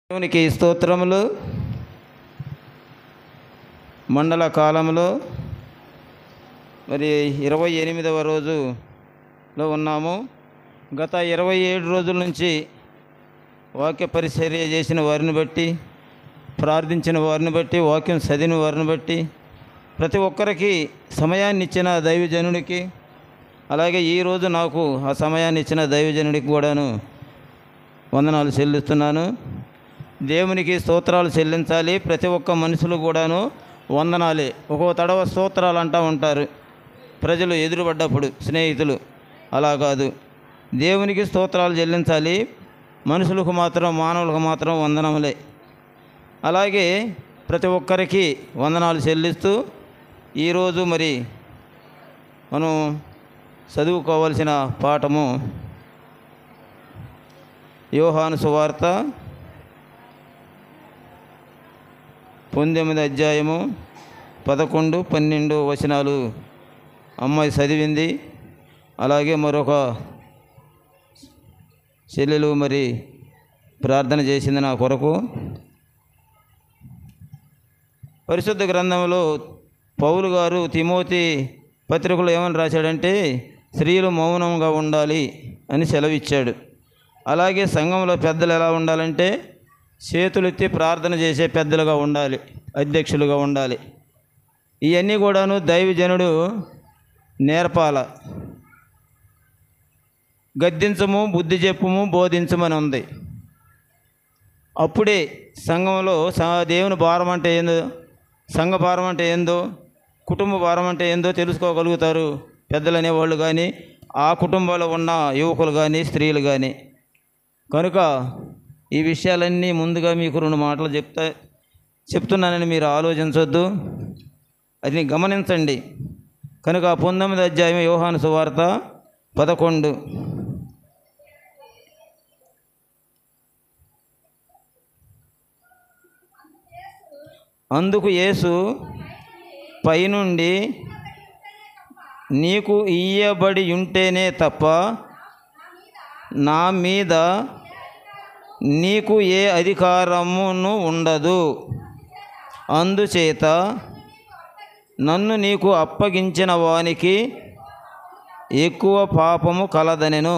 దేవునికి స్తోత్రములు. మండల కాలంలో మరి 28వ రోజులో ఉన్నాము. గత 27 రోజుల నుంచి వాక్య పరిచర్య చేసిన వారిని బట్టి, ప్రార్థించిన వారిని బట్టి, వాక్యం చదివిన వారిని బట్టి, ప్రతి ఒక్కరికి సమయాన్ని ఇచ్చిన దైవజనుడికి, అలాగే ఈరోజు నాకు ఆ సమయాన్ని ఇచ్చిన దైవజనుడికి కూడాను వందనాలు చెల్లిస్తున్నాను. దేవునికి స్తోత్రాలు చెల్లించాలి. ప్రతి ఒక్క మనుషులు కూడాను వందనాలే. ఒక్కో తడవ స్తోత్రాలు అంటూ ఉంటారు ప్రజలు ఎదురుపడ్డప్పుడు, స్నేహితులు. అలా కాదు, దేవునికి స్తోత్రాలు చెల్లించాలి. మనుషులకు మాత్రం, మానవులకు మాత్రం వందనములే. అలాగే ప్రతి ఒక్కరికి వందనాలు చెల్లిస్తూ ఈరోజు మరి మనం చదువుకోవాల్సిన పాఠము యోహాను సువార్త 19వ అధ్యాయము 11, 12 వచనాలు అమ్మాయి చదివింది. అలాగే మరొక చెల్లెలు మరి ప్రార్థన చేసింది నా కొరకు. పరిశుద్ధ గ్రంథంలో పౌలు గారు తిమోతి పత్రికలో ఏమని రాశాడంటే, స్త్రీలు మౌనంగా ఉండాలి అని సెలవిచ్చాడు. అలాగే సంఘంలో పెద్దలు ఎలా ఉండాలంటే, చేతులెత్తి ప్రార్థన చేసే పెద్దలుగా ఉండాలి, అధ్యక్షులుగా ఉండాలి. ఇవన్నీ కూడాను దైవజనుడు నేర్పాల. గద్దించము, బుద్ధి చెప్పుము, బోధించమని ఉంది. అప్పుడే సంఘంలో దేవుని భారం అంటే ఏందో, సంఘ భారం అంటే ఏందో, కుటుంబ భారం అంటే ఏందో తెలుసుకోగలుగుతారు పెద్దలు అనేవాళ్ళు కానీ, ఆ కుటుంబంలో ఉన్న యువకులు కానీ, స్త్రీలు కానీ. కనుక ఈ విషయాలన్నీ ముందుగా మీకు 2 మాటలు చెప్తున్నానని మీరు ఆలోచించొద్దు, అది గమనించండి. కనుక 19వ అధ్యాయం యోహాను సువార్త 11. అందుకు యేసు పైనుండి, నీకు ఇయ్యబడి ఉంటేనే తప్ప నా మీద నీకు ఏ అధికారమును ఉండదు. అందుచేత నన్ను నీకు అప్పగించిన వానికి ఎక్కువ పాపము కలదనెను.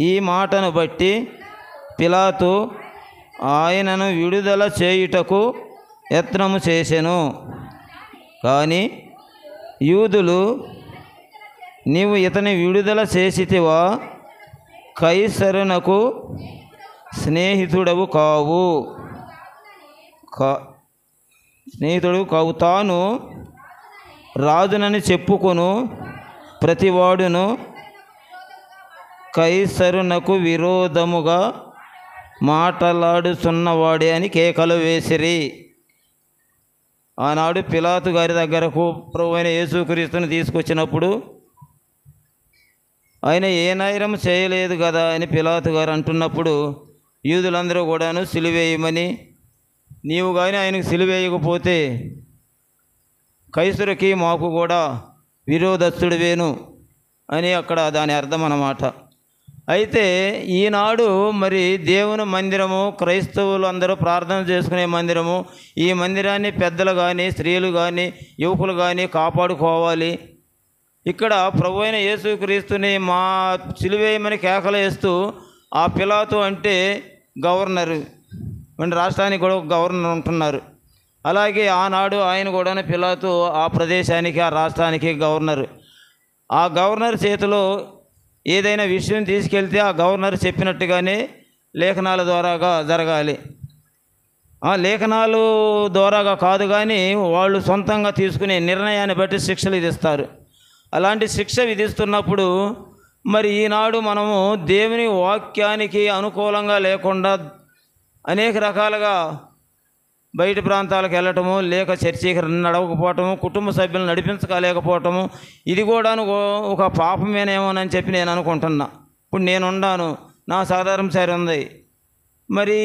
ఈ మాటను బట్టి పిలాతు ఆయనను విడుదల చేయుటకు యత్నము చేసెను. కానీ యూదులు, నీవు ఇతని విడుదల చేసితివా, కైసరునకు స్నేహితుడవు కావు, తాను రాజునని చెప్పుకొను ప్రతివాడును కైసరునకు విరోధముగా మాట్లాడుచున్నవాడే అని కేకలు వేసిరి. ఆనాడు పిలాతు గారి దగ్గరకు ప్రభువైన యేసుక్రీస్తుని తీసుకొచ్చినప్పుడు, ఆయన ఏ నేరం చేయలేదు కదా అని పిలాతు గారు అంటున్నప్పుడు, యూదులందరూ కూడాను సిలువేయమని, నీవు కానీ ఆయనకు సిలువేయకపోతే కైసరుకి మాకు కూడా విరోధస్తుడివేను అని అక్కడ దాని అర్థం అన్నమాట. అయితే ఈనాడు మరి దేవుని మందిరము, క్రైస్తవులు అందరూ ప్రార్థన చేసుకునే మందిరము, ఈ మందిరాన్ని పెద్దలు కానీ, స్త్రీలు కానీ, యువకులు కానీ కాపాడుకోవాలి. ఇక్కడ ప్రభువైన యేసుక్రీస్తుని మా సిలువేయమని కేకలు వేస్తూ, ఆ పిలాతు అంటే గవర్నరు, మన రాష్ట్రానికి కూడా గవర్నర్ ఉంటున్నారు. అలాగే ఆనాడు ఆయన కూడా పిలాతు ఆ ప్రదేశానికి, ఆ రాష్ట్రానికి గవర్నరు. ఆ గవర్నర్ చేతిలో ఏదైనా విషయం తీసుకెళ్తే ఆ గవర్నర్ చెప్పినట్టుగానే లేఖనాల ద్వారాగా జరగాలి. ఆ లేఖనాలు ద్వారాగా కాదు కానీ వాళ్ళు సొంతంగా తీసుకునే నిర్ణయాన్ని బట్టి శిక్షలు విధిస్తారు. అలాంటి శిక్ష విధిస్తున్నప్పుడు మరి ఈనాడు మనము దేవుని వాక్యానికి అనుకూలంగా లేకుండా అనేక రకాలుగా బయట ప్రాంతాలకు వెళ్ళటము, లేక చర్చికి నడవకపోవటము, కుటుంబ సభ్యులను నడిపించలేకపోవటము, ఇది కూడా ఒక పాపమేనేమోనని చెప్పి నేను అనుకుంటున్నా. ఇప్పుడు నేనున్నాను, నా సాధారణ సారి ఉంది. మరి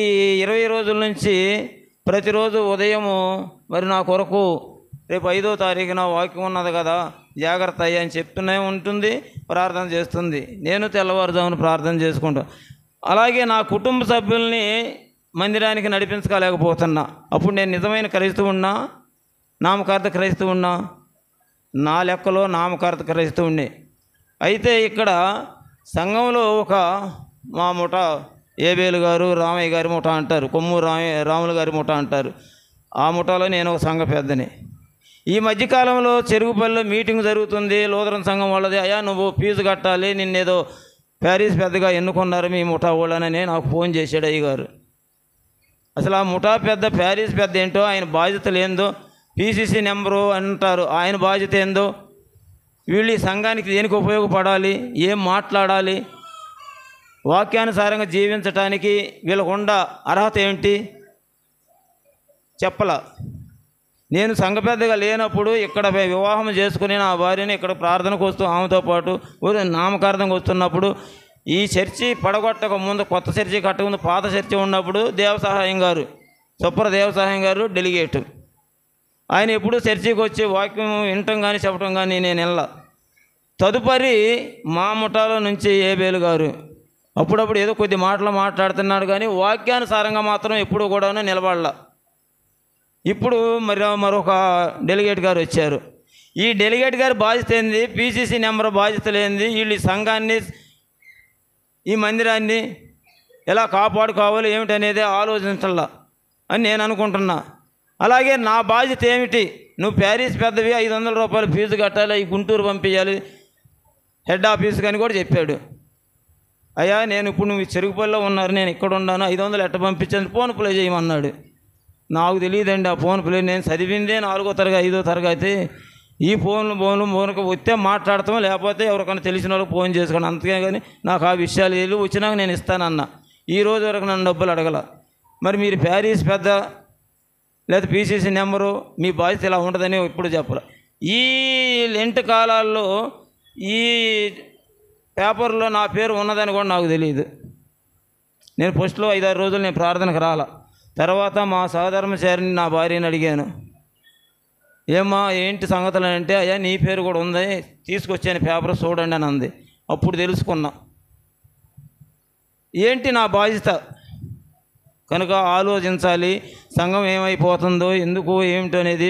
20 రోజుల నుంచి ప్రతిరోజు ఉదయము మరి నా కొరకు రేపు 5వ తారీఖున వాక్యం ఉన్నది కదా, జాగ్రత్త అయ్యా అని చెప్తూనే ఉంటుంది, ప్రార్థన చేస్తుంది. నేను తెల్లవారుజామున ప్రార్థన చేసుకుంటాను. అలాగే నా కుటుంబ సభ్యుల్ని మందిరానికి నడిపించలేకపోతున్నా. అప్పుడు నేను నిజమైన క్రైస్తవున్నా, నామకార్థ క్రైస్తవున్నా? నా లెక్కలో నామకార్థ క్రైస్తవుణ్ణి. అయితే ఇక్కడ సంఘంలో ఒక మా ముఠ ఏబేలు గారు, రామయ్య గారి ముఠ అంటారు, కొమ్ము రాములు గారి ముఠ అంటారు. ఆ ముఠాలో నేను ఒక సంఘ పెద్దని. ఈ మధ్యకాలంలో చెరుగుపల్లిలో మీటింగ్ జరుగుతుంది, లూథరన్ సంఘం వాళ్ళది. అయ్యా నువ్వు ఫీజు కట్టాలి, నిన్నేదో ప్యారిస్ పెద్దగా ఎన్నుకున్నారు మీ ముఠా వాళ్ళని నాకు ఫోన్ చేశాడు అయ్యగారు. అసలు ఆ ముఠా పెద్ద, ప్యారిస్ పెద్ద ఏంటో, ఆయన బాధ్యతలు ఏందో, పీసీసీ నెంబరు అంటారు, ఆయన బాధ్యత ఏందో, వీళ్ళు ఈ సంఘానికి దేనికి ఉపయోగపడాలి, ఏం మాట్లాడాలి, వాక్యానుసారంగా జీవించటానికి వీళ్ళకుండ అర్హత ఏమిటి చెప్పలా. నేను సంఘ పెద్దగా లేనప్పుడు ఇక్కడ వివాహం చేసుకుని నా భార్యని ఇక్కడ ప్రార్థనకు వస్తూ ఆమెతో పాటు నామకార్థంగా వస్తున్నప్పుడు ఈ చర్చి పడగొట్టక ముందు, కొత్త చర్చి కట్టక పాత చర్చి ఉన్నప్పుడు దేవసహాయం గారు, చొప్పర దేవసహాయం గారు డెలిగేటు. ఆయన ఎప్పుడూ చర్చికి వచ్చి వాక్యం వినటం కానీ చెప్పడం కానీ నేను వెళ్ళా. తదుపరి మా ముఠాలో నుంచి ఏబేలు గారు అప్పుడప్పుడు ఏదో కొద్ది మాటలు మాట్లాడుతున్నాడు కానీ వాక్యానుసారంగా మాత్రం ఎప్పుడు కూడా నిలబడలా. ఇప్పుడు మరొక డెలిగేట్ గారు వచ్చారు. ఈ డెలిగేట్ గారి బాధ్యత ఏంది, పీసీసీ నెంబర్ బాధ్యతలు ఏంది, వీళ్ళు ఈ సంఘాన్ని ఈ మందిరాన్ని ఎలా కాపాడుకోవాలి ఏమిటనేది ఆలోచించాలా అని నేను అనుకుంటున్నా. అలాగే నా బాధ్యత ఏమిటి, నువ్వు ప్యారిస్ పెద్దవి 500 రూపాయలు ఫీజు కట్టాలి, ఈ గుంటూరు పంపించాలి హెడ్ ఆఫీస్కి అని కూడా చెప్పాడు. అయ్యా నేను ఇప్పుడు నువ్వు చెరుగుపల్లిలో ఉన్నారు, నేను ఇక్కడ ఉన్నాను, 500 ఎట్ట పంపించాను, ఫోన్ ప్లే చేయమన్నాడు. నాకు తెలియదండి ఆ ఫోన్ ప్లే, నేను చదివిందే 4వ తరగతి 5వ తరగతి. ఈ ఫోన్కి వస్తే మాట్లాడతాం, లేకపోతే ఎవరికైనా తెలిసిన వాళ్ళకి ఫోన్ చేసుకోండి, అంతకే కానీ నాకు ఆ విషయాలు తెలియదు, వచ్చినాక నేను ఇస్తానన్నా. ఈ రోజు వరకు నన్ను డబ్బులు అడగల. మరి మీరు ప్యారిస్ పెద్ద లేదా పీసీసీ నెంబరు మీ బాధ్యత ఇలా ఉంటుందని ఇప్పుడు చెప్పాలి. ఈ లెంట్ కాలాల్లో ఈ పేపర్లో నా పేరు ఉన్నదని కూడా నాకు తెలియదు. నేను ఫస్ట్లో 5-6 రోజులు నేను ప్రార్థనకు రాలా. తర్వాత మా సహధర్మచారిని నా భార్యని అడిగాను, ఏమ్మా ఏంటి సంగతులు అంటే, అయ్యా నీ పేరు కూడా ఉంది, తీసుకొచ్చాను పేపర్ చూడండి అని అంది. అప్పుడు తెలుసుకున్నా ఏంటి నా బాధ్యత. కనుక ఆలోచించాలి, సంఘం ఏమైపోతుందో, ఎందుకు ఏమిటో అనేది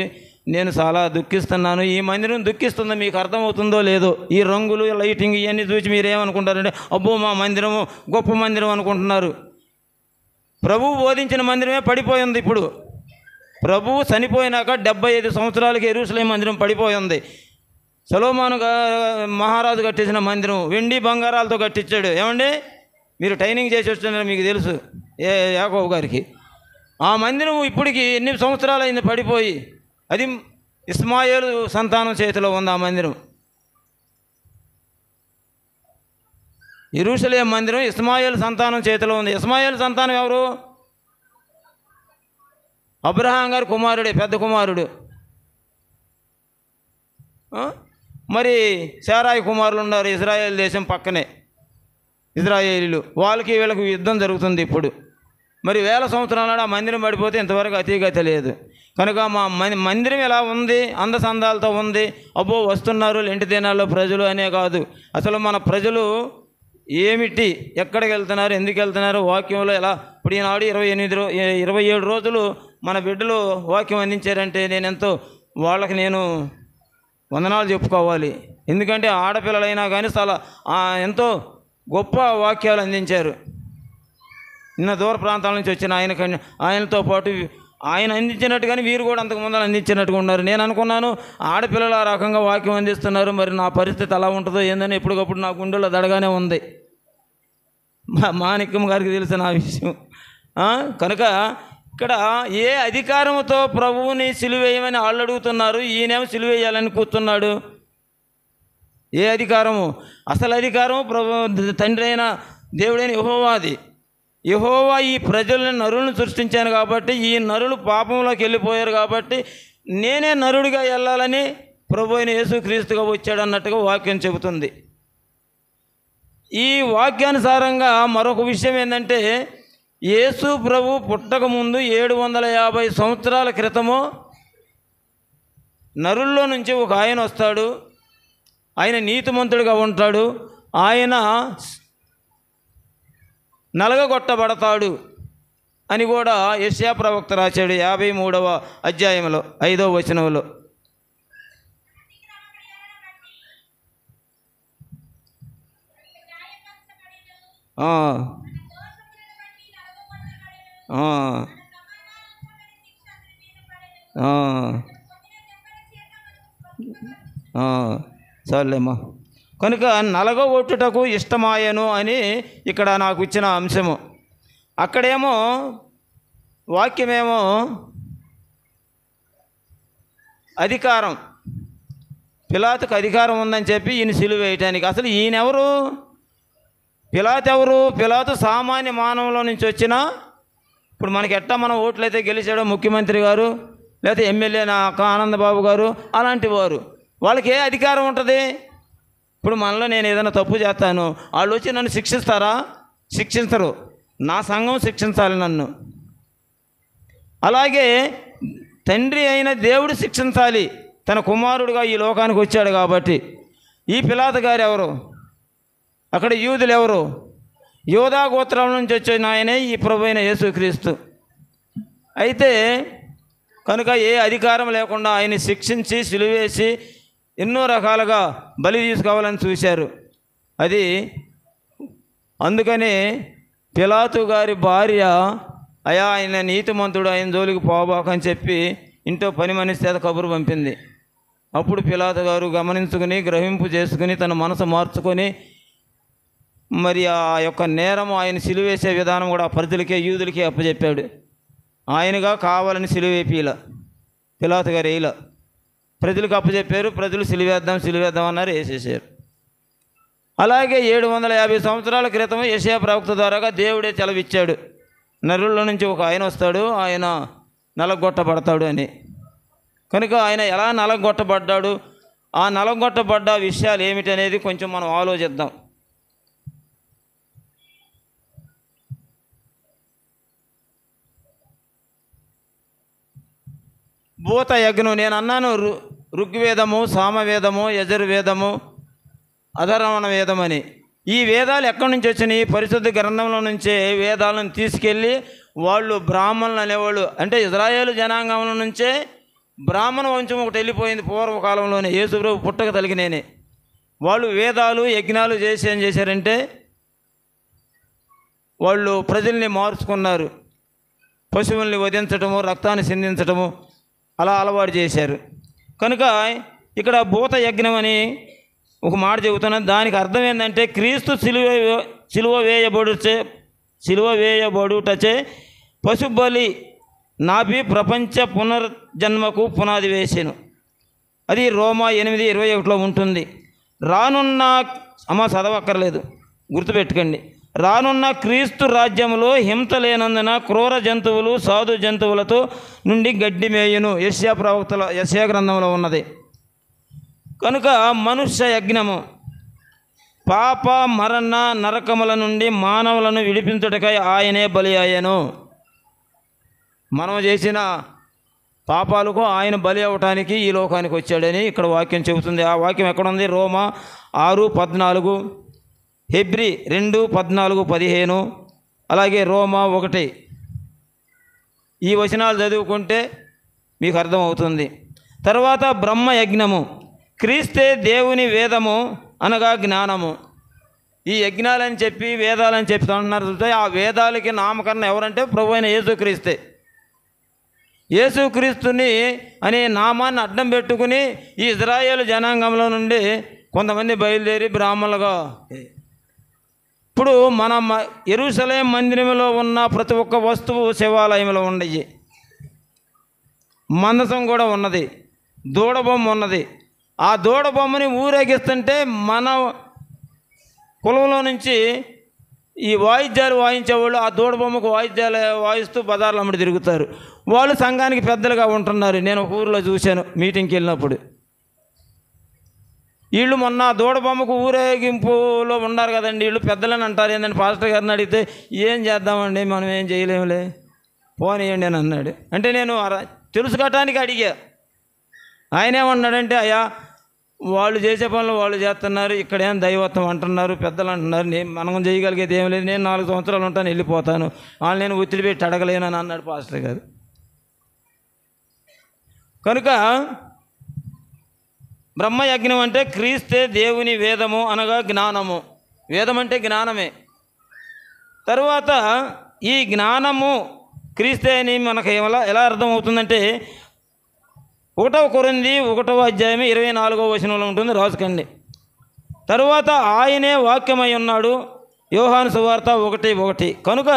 నేను చాలా దుఃఖిస్తున్నాను. ఈ మందిరం దుఃఖిస్తుందో మీకు అర్థమవుతుందో లేదో. ఈ రంగులు, లైటింగ్ ఇవన్నీ చూసి మీరేమనుకుంటారంటే అబ్బో మా మందిరము గొప్ప మందిరం అనుకుంటున్నారు. ప్రభువు బోధించిన మందిరమే పడిపోయింది. ఇప్పుడు ప్రభువు చనిపోయినాక 75 సంవత్సరాలకి యెరూషలేము మందిరం పడిపోయింది. సొలొమోను మహారాజు కట్టించిన మందిరం వెండి బంగారాలతో కట్టించాడు. ఏమండి మీరు ట్రైనింగ్ చేసి వచ్చినారు, మీకు తెలుసు యాకోబు గారికి. ఆ మందిరం ఇప్పటికి ఎన్ని సంవత్సరాలు అయింది పడిపోయి. అది ఇస్మాయేలు సంతానం చేతిలో ఉంది ఆ మందిరం. యెరూషలేము మందిరం ఇస్మాయేలు సంతానం చేతిలో ఉంది. ఇస్మాయేలు సంతానం ఎవరు? అబ్రహాం గారి కుమారుడే, పెద్ద కుమారుడు. మరి శారాయి కుమారులు ఉన్నారు ఇజ్రాయేల్ దేశం పక్కనే, ఇజ్రాయేలీలు. వాళ్ళకి వీళ్ళకి యుద్ధం జరుగుతుంది ఇప్పుడు. మరి 1000 సంవత్సరాల నాడు ఆ మందిరం పడిపోతే ఇంతవరకు అతిగతి లేదు. కనుక మా మందిరం ఎలా ఉంది, అందసందాలతో ఉంది. అబ్బో వస్తున్నారు లెంటి దినాల్లో ప్రజలు అనే కాదు, అసలు మన ప్రజలు ఏమిటి, ఎక్కడికి వెళ్తున్నారు, ఎందుకు వెళ్తున్నారు, వాక్యంలో ఎలా. ఇప్పుడు ఈనాడు 27 రోజులు మన బిడ్డలు వాక్యం అందించారంటే నేను ఎంతో వాళ్ళకి నేను వందనాలు చెప్పుకోవాలి. ఎందుకంటే ఆడపిల్లలైనా కానీ చాలా ఎంతో గొప్ప వాక్యాలు అందించారు. నిన్న దూర ప్రాంతాల నుంచి వచ్చిన ఆయనతో పాటు ఆయన అందించినట్టుగానే వీరు కూడా అంతకుముందు అందించినట్టుగా ఉన్నారు. నేను అనుకున్నాను ఆడపిల్లలు ఆ రకంగా వాక్యం అందిస్తున్నారు, మరి నా పరిస్థితి అలా ఉంటుందో ఏందని ఎప్పటికప్పుడు నా గుండెలో దడగానే ఉంది. మాణిక్యం గారికి తెలిసిన ఆ విషయం. కనుక ఇక్కడ ఏ అధికారంతో ప్రభువుని సిలువేయమని వాళ్ళు అడుగుతున్నారు, ఈయనేమో సిలువేయాలని కూర్చున్నాడు. ఏ అధికారము? అసలు అధికారం ప్రభు తండ్రి అయిన దేవుడైన యెహోవాది. యెహోవా ఈ ప్రజలను నరులను సృష్టించాను కాబట్టి, ఈ నరులు పాపంలోకి వెళ్ళిపోయారు కాబట్టి నేనే నరుడిగా వెళ్ళాలని ప్రభు అయిన యేసుక్రీస్తుగా వచ్చాడు అన్నట్టుగా వాక్యం చెబుతుంది. ఈ వాక్యానుసారంగా మరొక విషయం ఏంటంటే, యేసు ప్రభు పుట్టక ముందు 750 సంవత్సరాల క్రితము నరుల్లో నుంచి ఒక ఆయన వస్తాడు. ఆయన నీతిమంతుడిగా ఉంటాడు. ఆయన నలగగొట్టబడతాడు అని కూడా యెషయా ప్రవక్త రాశాడు 53వ అధ్యాయంలో 5వ వచనంలో. చాలేమ్మా. కనుక నలగొట్టుటకు ఇష్టమాయను అని ఇక్కడ నాకు ఇచ్చిన అంశము. అక్కడేమో వాక్యమేమో అధికారం, పిలాతుకు అధికారం ఉందని చెప్పి ఈయన సిలువ వేయటానికి. అసలు ఈయనెవరు? పిలాతు ఎవరు? పిలాతు సామాన్య మానవులో నుంచి వచ్చిన, ఇప్పుడు మనకి ఎట్టా మనం ఓట్లయితే గెలిచాడో ముఖ్యమంత్రి గారు లేకపోతే ఎమ్మెల్యే ఆనందబాబు గారు అలాంటి వారు, వాళ్ళకి ఏ అధికారం ఉంటుంది? ఇప్పుడు మనలో నేను ఏదైనా తప్పు చేస్తాను, వాళ్ళు వచ్చి నన్ను శిక్షిస్తారా? శిక్షించరు. నా సంఘం శిక్షించాలి నన్ను. అలాగే తండ్రి అయిన దేవుడు శిక్షించాలి, తన కుమారుడుగా ఈ లోకానికి వచ్చాడు కాబట్టి. ఈ పిలాతు గారు ఎవరు? అక్కడ యూదులు ఎవరు? యోధా గోత్రం నుంచి వచ్చిన ఆయనే ఈ ప్రభు అయిన యేసుక్రీస్తు. అయితే కనుక ఏ అధికారం లేకుండా ఆయన్ని శిక్షించి సిలువేసి ఎన్నో రకాలుగా బలి తీసుకోవాలని చూశారు. అది అందుకని పిలాతు గారి భార్య, అయా ఆయన నీతిమంతుడు, ఆయన జోలికి పోబాకని చెప్పి ఇంట్లో పని మనిషి చేత కబురు పంపింది. అప్పుడు పిలాతు గారు గమనించుకుని గ్రహింపు చేసుకుని తన మనసు మార్చుకొని మరి ఆ యొక్క నేరం ఆయన సిలువేసే విధానం కూడా ప్రజలకే యూదులకే అప్పచెప్పాడు. ఆయనగా కావాలని సిలువేపీల పిలాతు గారు వేయల, ప్రజలకు అప్పచెప్పారు. ప్రజలు సిలువేద్దాం అన్నారు, వేసేసారు. అలాగే 750 సంవత్సరాల క్రితం యెషయా ప్రవక్త ద్వారాగా దేవుడే సెలవిచ్చాడు, నరుల్లో నుంచి ఒక ఆయన వస్తాడు, ఆయన నలగొట్టబడతాడు అని. కనుక ఆయన ఎలా నలగొట్టబడ్డాడు, ఆ నలగొట్టబడ్డ విషయాలు ఏమిటి అనేది కొంచెం మనం ఆలోచిద్దాం. భూత యజ్ఞం నేను అన్నాను. ఋగ్వేదము, సామవేదము, యజుర్వేదము, అధర్వణ వేదం అని. ఈ వేదాలు ఎక్కడి నుంచి వచ్చినాయి? పరిశుద్ధ గ్రంథంలో నుంచే వేదాలను తీసుకెళ్ళి వాళ్ళు బ్రాహ్మణులు అనేవాళ్ళు, అంటే ఇజ్రాయేలు జనాంగంలో నుంచే బ్రాహ్మణ వంశం ఒకటి వెళ్ళిపోయింది పూర్వకాలంలోనే, యేసుప్రభు పుట్టక తలిగినేనే. వాళ్ళు వేదాలు యజ్ఞాలు చేసి ఏం చేశారంటే వాళ్ళు ప్రజల్ని మార్చుకున్నారు. పశువుల్ని వధించటము, రక్తాన్ని సిందించటము అలా అలవాటు చేశారు. కనుక ఇక్కడ భూత యజ్ఞం అని ఒక మాట చెబుతున్నాను. దానికి అర్థం ఏంటంటే క్రీస్తు సిలువ వేయబడుటచే పశుబలి నాపి ప్రపంచ పునర్జన్మకు పునాది వేసాను. అది రోమా 8:21లో ఉంటుంది. రానున్న చదవక్కర్లేదు, గుర్తుపెట్టుకోండి. రానున్న క్రీస్తు రాజ్యంలో హింస లేనందున క్రూర జంతువులు సాధు జంతువులతో నుండి గడ్డి మేయును, యెషయా గ్రంథంలో ఉన్నది. కనుక మనుష్య యజ్ఞము పాప మరణ నరకముల నుండి మానవులను విడిపించుటకై ఆయనే బలి అయ్యను. మనం చేసిన పాపాలకు ఆయన బలి అవ్వటానికి ఈ లోకానికి వచ్చాడని ఇక్కడ వాక్యం చెబుతుంది. ఆ వాక్యం ఎక్కడుంది? రోమా 6:14, హెబ్రీ 2:14-15, అలాగే రోమా 1. ఈ వచనాలు చదువుకుంటే మీకు అర్థమవుతుంది. తర్వాత బ్రహ్మ యజ్ఞము, క్రీస్తే దేవుని వేదము అనగా జ్ఞానము. ఈ యజ్ఞాలని చెప్పి వేదాలని చెప్పి అంటున్నారు. ఆ వేదాలకి నామకరణం ఎవరంటే ప్రభు అయిన యేసుక్రీస్తే. యేసుక్రీస్తుని అనే నామాన్ని అడ్డం పెట్టుకుని ఈ ఇజ్రాయేలు జనాంగంలో నుండి కొంతమంది బయలుదేరి బ్రాహ్మణులుగా. ఇప్పుడు మన యెరూషలేం మందిరంలో ఉన్న ప్రతి ఒక్క వస్తువు శివాలయంలో ఉండయి. మందసం కూడా ఉన్నది, దూడబొమ్మ ఉన్నది. ఆ దూడబొమ్మని ఊరేగిస్తుంటే మన కులంలో నుంచి ఈ వాయిద్యాలు వాయించేవాళ్ళు ఆ దూడబొమ్మకు వాయిద్యాలు వాయిస్తూ బజార్లు అమ్మడి తిరుగుతారు. వాళ్ళు సంఘానికి పెద్దలుగా ఉంటున్నారు. నేను ఒక ఊరిలో చూశాను మీటింగ్కి వెళ్ళినప్పుడు. వీళ్ళు మొన్న దూడబొమ్మకు ఊరేగింపులో ఉన్నారు కదండి, వీళ్ళు పెద్దలని అంటారు. ఏంటంటే పాస్టర్ గారిని అడిగితే ఏం చేద్దామండి, మనం ఏం చేయలేములే, పోనీయండి అని అన్నాడు. అంటే నేను తెలుసుకోవటానికి అడిగా. ఆయన ఏమన్నాడంటే, అయ్యా వాళ్ళు చేసే పనులు వాళ్ళు చేస్తున్నారు, ఇక్కడేం దైవత్వం అంటున్నారు, పెద్దలు అంటున్నారు. మనం చేయగలిగేది ఏం లేదు, నేను 4 సంవత్సరాలు ఉంటాను, వెళ్ళిపోతాను, వాళ్ళు నేను ఒత్తిడి పెట్టి అడగలేనని అన్నాడు పాస్టర్ గారు. కనుక బ్రహ్మయజ్ఞం అంటే క్రీస్తే దేవుని వేదము అనగా జ్ఞానము. వేదం అంటే జ్ఞానమే. తరువాత ఈ జ్ఞానము క్రీస్తే అని మనకు ఎలా అర్థమవుతుందంటే 1 కొరింథీ 1:24 ఉంటుంది, రాసుకండి. తరువాత ఆయనే వాక్యమై ఉన్నాడు, యోహాను సువార్త 1:1. కనుక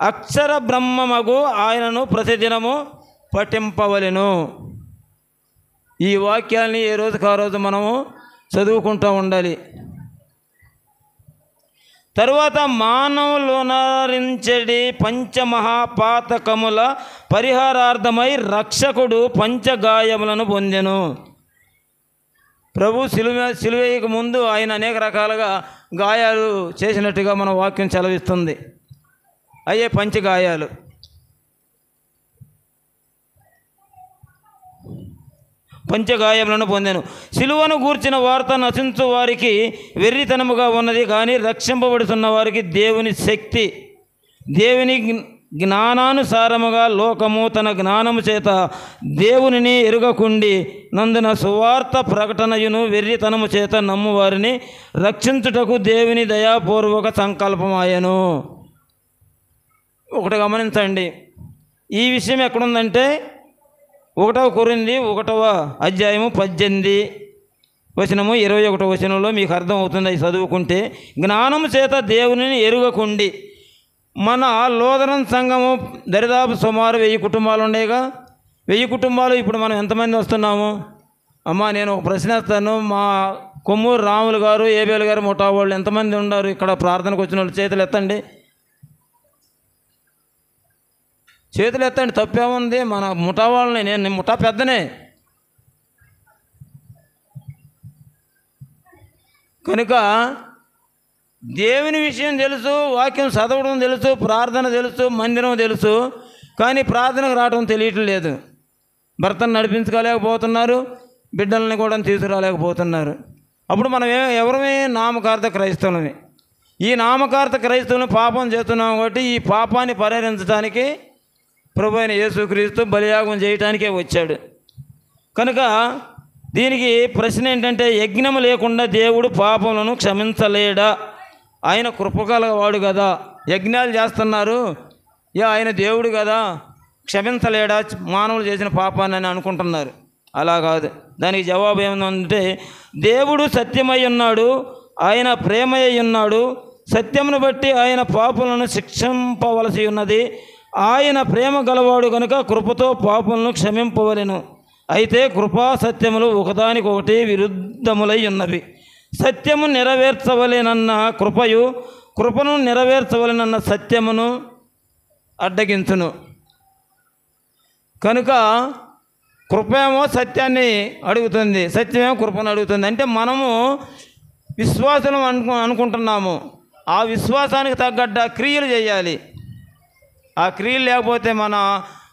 అక్షర బ్రహ్మమగు ఆయనను ప్రతిదినము పఠింపవలెను. ఈ వాక్యాన్ని ఏ రోజుకు ఆ రోజు మనము చదువుకుంటూ ఉండాలి. తరువాత మానవులునరించడి పంచమహాపాతకముల పరిహారార్థమై రక్షకుడు పంచగాయములను పొందెను. ప్రభు సిలువేయక ముందు ఆయన అనేక రకాలుగా గాయాలు చేసినట్టుగా మన వాక్యం సెలవిస్తుంది. అయ్యే పంచగాయాలు. పంచగాయములను పొందెను. సిలువను గూర్చిన వార్త నశించు వారికి వెర్రితనముగా ఉన్నది, కానీ రక్షింపబడుతున్న వారికి దేవుని శక్తి. దేవుని జ్ఞానానుసారముగా లోకము తన జ్ఞానము చేత దేవునిని ఎరుగకుండి నందున సువార్త ప్రకటనయును వెర్రితనము చేత నమ్ము వారిని రక్షించుటకు దేవుని దయాపూర్వక సంకల్పమాయను. ఒకటి గమనించండి, ఈ విషయం ఎక్కడుందంటే 1 కొరింథీ 1:18-21 మీకు అర్థం అవుతుంది అది చదువుకుంటే. జ్ఞానము చేత దేవునిని ఎరుగకుండి. మన లోదరన్ సంఘము దరిదాపు సుమారు 1000 కుటుంబాలు ఉండేగా. 1000 కుటుంబాలు ఇప్పుడు మనం ఎంతమంది వస్తున్నాము? అమ్మా నేను ఒక ప్రశ్న వేస్తాను. మా కొమ్మూరు రాములు గారు, ఏబేలు గారు ముఠా వాళ్ళు ఎంతమంది ఉన్నారు ఇక్కడ ప్రార్థనకు వచ్చిన వాళ్ళు? చేతులు ఎత్తండి, చేతులు ఎత్తండి. తప్పేముంది? మన ముఠా వాళ్ళని, నేను ముఠా పెద్దనే. కనుక దేవుని విషయం తెలుసు, వాక్యం చదవడం తెలుసు, ప్రార్థన తెలుసు, మందిరం తెలుసు, కానీ ప్రార్థనకు రావడం తెలియట్లేదు. భర్తను నడిపించుకోలేకపోతున్నారు, బిడ్డల్ని కూడా తీసుకురాలేకపోతున్నారు. అప్పుడు మనం ఎవరమే? నామకార్థ క్రైస్తవులమే. ఈ నామకార్థ క్రైస్తవులను పాపం చేస్తున్నాం కాబట్టి ఈ పాపాన్ని పరిహరించడానికి ప్రభు అయిన యేసుక్రీస్తు బలియాగం చేయటానికే వచ్చాడు. కనుక దీనికి ప్రశ్న ఏంటంటే, యజ్ఞము లేకుండా దేవుడు పాపములను క్షమించలేడా? ఆయన కృపగలవాడు కదా, యజ్ఞాలు చేస్తున్నారు, ఆయన దేవుడు కదా, క్షమించలేడా మానవులు చేసిన పాపాన్ని అని అనుకుంటున్నారు. అలా కాదు. దానికి జవాబు ఏమంటే, దేవుడు సత్యమై ఉన్నాడు, ఆయన ప్రేమయ్య ఉన్నాడు. సత్యమును బట్టి ఆయన పాపులను శిక్షింపవలసి ఉన్నది. ఆయన ప్రేమ గలవాడు కనుక కృపతో పాపులను క్షమింపవలెను. అయితే కృపా సత్యములు ఒకదానికొకటి విరుద్ధములై ఉన్నవి. సత్యము నెరవేర్చవలెనన్న కృపయు, కృపను నెరవేర్చవలెనన్న సత్యమును అడ్డగించును. కనుక కృపేమో సత్యాన్ని అడుగుతుంది, సత్యమేమో కృపను అడుగుతుంది. అంటే మనము విశ్వాసం అనుకుంటున్నాము, ఆ విశ్వాసానికి తగ్గట్టు క్రియలు చేయాలి. ఆ క్రియలు లేకపోతే మన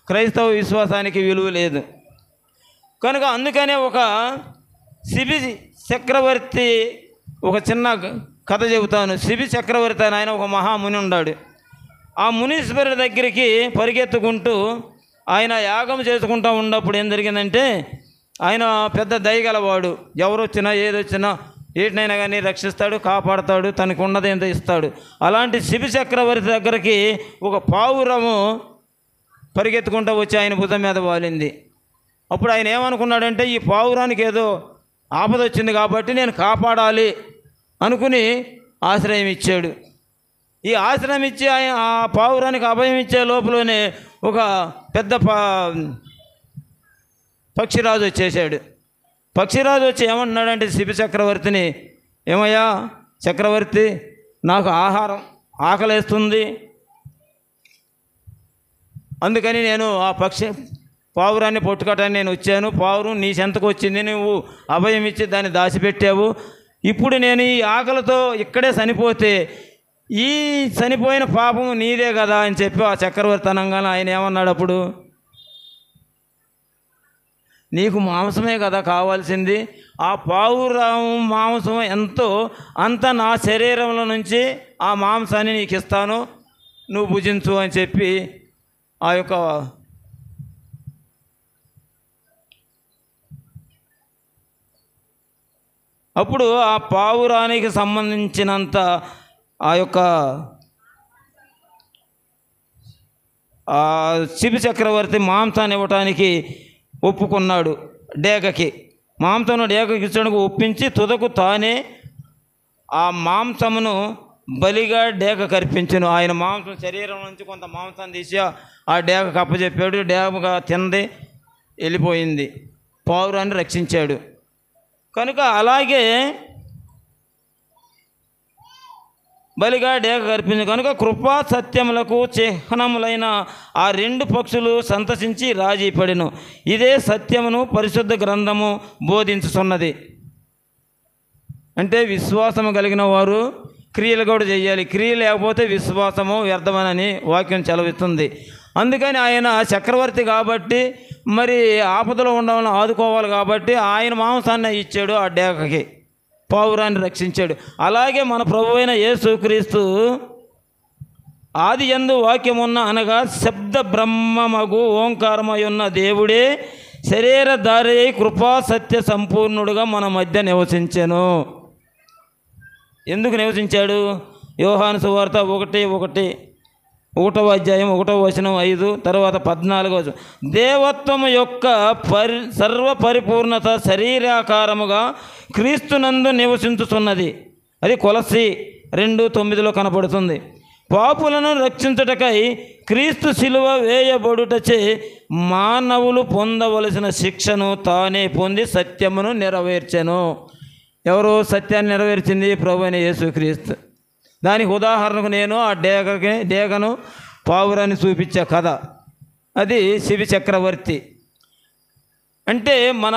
క్రైస్తవ విశ్వాసానికి విలువ లేదు. కనుక అందుకనే ఒక శిబి చక్రవర్తి, ఒక చిన్న కథ చెబుతాను. శిబి చక్రవర్తి అని ఆయన ఒక మహాముని ఉన్నాడు. ఆ మునీశ్వరుడి దగ్గరికి పరిగెత్తుకుంటూ ఆయన యాగం చేసుకుంటూ ఉన్నప్పుడు ఏం జరిగిందంటే, ఆయన పెద్ద దయగలవాడు, ఎవరు వచ్చినా ఏదొచ్చినా ఏటినైనా కానీ రక్షిస్తాడు, కాపాడతాడు, తనకు ఉన్నది ఎంత ఇస్తాడు. అలాంటి శిబి చక్రవర్తి దగ్గరికి ఒక పావురము పరిగెత్తుకుంటూ వచ్చి ఆయన భుజం మీద వాలింది. అప్పుడు ఆయన ఏమనుకున్నాడంటే, ఈ పావురానికి ఏదో ఆపద వచ్చింది కాబట్టి నేను కాపాడాలి అనుకుని ఆశ్రయం ఇచ్చాడు. ఈ ఆశ్రయం ఇచ్చి ఆయన ఆ పావురానికి అభయం ఇచ్చే లోపలనే ఒక పెద్ద పక్షిరాజు వచ్చేసాడు. పక్షిరాజు వచ్చి ఏమంటున్నాడంటే శిబి చక్రవర్తిని, ఏమయ్యా చక్రవర్తి, నాకు ఆకలేస్తుంది, అందుకని నేను ఆ పావురాన్ని పట్టుకోవటానికి నేను వచ్చాను. పావురం నీ చెంతకు వచ్చింది, నువ్వు అభయం ఇచ్చి దాన్ని దాచిపెట్టావు. ఇప్పుడు నేను ఈ ఆకలితో ఇక్కడే చనిపోతే ఈ చనిపోయిన పాపం నీదే కదా అని చెప్పి ఆ చక్రవర్తి అనగానే ఆయన ఏమన్నాడు, అప్పుడు నీకు మాంసమే కదా కావాల్సింది, ఆ పావురం మాంసం ఎంతో అంత నా శరీరంలో నుంచి ఆ మాంసాన్ని నీకు ఇస్తాను, నువ్వు భుజించు అని చెప్పి ఆ యొక్క అప్పుడు ఆ పావురానికి సంబంధించినంత ఆ యొక్క శిబి చక్రవర్తి మాంసాన్ని ఇవ్వటానికి ఒప్పుకున్నాడు. డేగకి మాంసంను డేగకి ఇచ్చడానికి ఒప్పించి తుదకు తానే ఆ మాంసమును బలిగా డేగకు అర్పించెను. ఆయన మాంసం శరీరం నుంచి కొంత మాంసాన్ని తీసి ఆ డేగకు అప్పచెప్పాడు. డేగగా తింది, వెళ్ళిపోయింది, పావురాన్ని రక్షించాడు. కనుక అలాగే బలిగా డేగ అర్పించు కనుక కృపా సత్యములకు చిహ్నములైన ఆ రెండు పక్షులు సంతసించి రాజీ పడెను. ఇదే సత్యమును పరిశుద్ధ గ్రంథము బోధించుతున్నది. అంటే విశ్వాసము కలిగిన వారు క్రియలు కూడా చేయాలి. క్రియలు లేకపోతే విశ్వాసము వ్యర్థమని వాక్యం సెలవిస్తుంది. అందుకని ఆయన చక్రవర్తి కాబట్టి మరి ఆపదలో ఉండవాలని ఆదుకోవాలి కాబట్టి ఆయన మాంసాన్ని ఇచ్చాడు, ఆ డేగకి పావురాన్ని రక్షించాడు. అలాగే మన ప్రభువైన యేసుక్రీస్తు ఆది యందు వాక్యమున్న అనగా శబ్ద బ్రహ్మమగు ఓంకారమై ఉన్న దేవుడే శరీరధారి అయి కృపా సత్య సంపూర్ణుడుగా మన మధ్య నివసించెను. ఎందుకు నివసించాడు? యోహాను సువార్త 1:1 అధ్యాయం 1:5 తర్వాత 14 దేవత్వము యొక్క సర్వపరిపూర్ణత శరీరాకారముగా క్రీస్తునందు నివసించుతున్నది. అది కొలస్సీ 2:9 కనపడుతుంది. పాపులను రక్షించుటకై క్రీస్తు శిలువ వేయబడుటచే మానవులు పొందవలసిన శిక్షను తానే పొంది సత్యమును నెరవేర్చెను. ఎవరు సత్యాన్ని నెరవేర్చింది? ప్రభువైన యేసుక్రీస్తు. దానికి ఉదాహరణకు నేను ఆ డేగను పావురాన్ని చూపించే కథ, అది శిబి చక్రవర్తి. అంటే మన